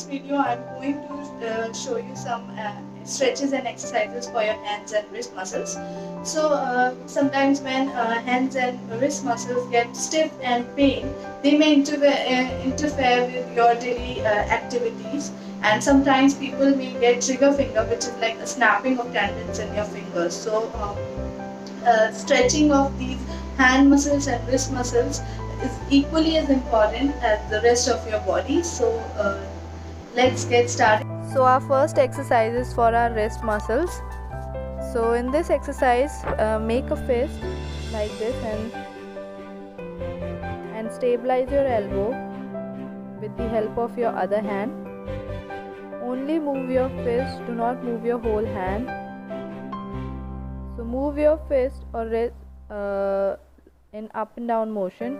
this video, I'm going to show you some stretches and exercises for your hands and wrist muscles. So sometimes when hands and wrist muscles get stiff and pain, they may interfere with your daily activities, and sometimes people may get trigger finger, which is like a snapping of tendons in your fingers. So stretching of these hand muscles and wrist muscles is equally as important as the rest of your body. So let's get started. So our first exercise is for our wrist muscles. So in this exercise, make a fist like this and stabilize your elbow with the help of your other hand. Only move your fist, do not move your whole hand. So move your fist or wrist in up and down motion.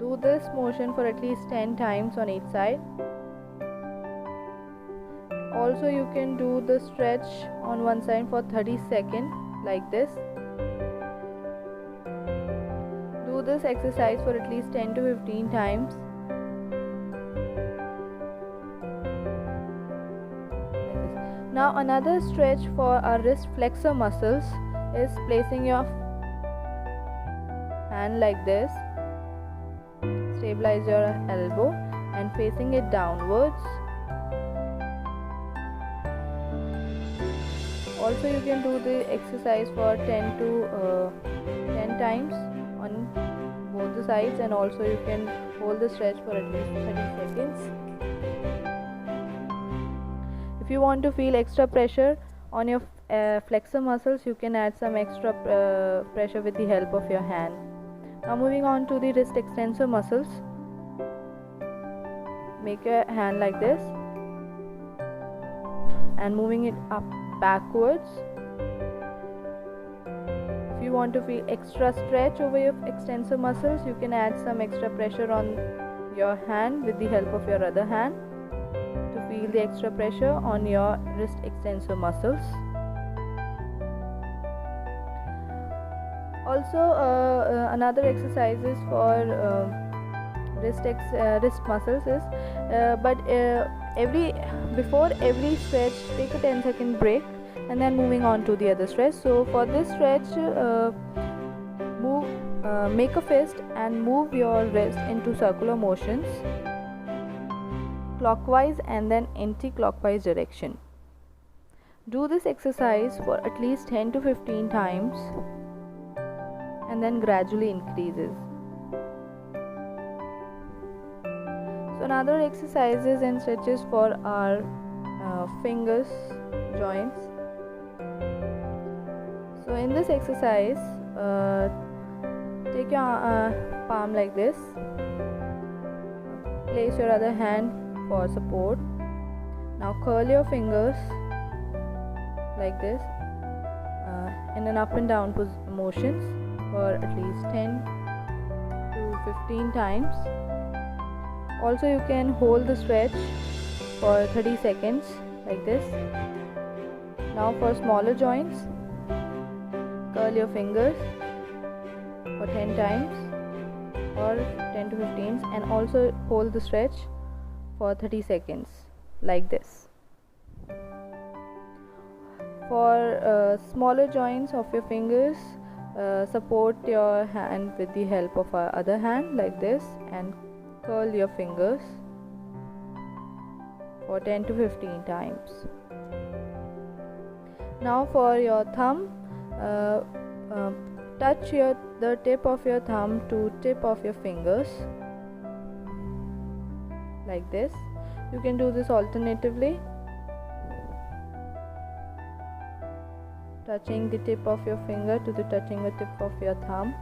Do this motion for at least 10 times on each side. Also, you can do the stretch on one side for 30 seconds like this. Do this exercise for at least 10 to 15 times. Like this. Now another stretch for our wrist flexor muscles is placing your hand like this. Stabilize your elbow and facing it downwards. Also, you can do the exercise for 10 times on both the sides, and also you can hold the stretch for at least 30 seconds. If you want to feel extra pressure on your flexor muscles, you can add some extra pressure with the help of your hand. Now moving on to the wrist extensor muscles. Make your hand like this and moving it up backwards. If you want to feel extra stretch over your extensor muscles, you can add some extra pressure on your hand with the help of your other hand to feel the extra pressure on your wrist extensor muscles. Also, another exercises for wrist muscles is before every stretch, take a 10-second break and then moving on to the other stretch. So for this stretch, make a fist and move your wrist into circular motions, clockwise and then anti-clockwise direction. Do this exercise for at least 10 to 15 times and then gradually increases. So another exercises and stretches for our fingers joints. So in this exercise, take your palm like this, place your other hand for support. Now curl your fingers like this in an up and down motions for at least 10 to 15 times. Also, you can hold the stretch for 30 seconds like this. Now for smaller joints, curl your fingers for 10 times or 10 to 15 and also hold the stretch for 30 seconds like this. For smaller joints of your fingers, support your hand with the help of our other hand like this and curl your fingers for 10 to 15 times. Now for your thumb, touch the tip of your thumb to tip of your fingers like this. You can do this alternatively, touching the tip of your finger to touching the tip of your thumb.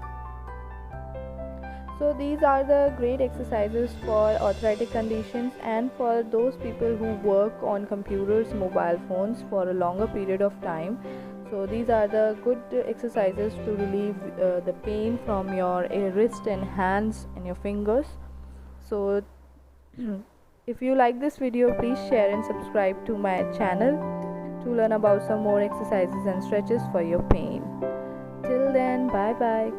So these are the great exercises for arthritic conditions and for those people who work on computers, mobile phones for a longer period of time. So these are the good exercises to relieve the pain from your wrist and hands and your fingers. So if you like this video, please share and subscribe to my channel to learn about some more exercises and stretches for your pain. Till then, bye bye.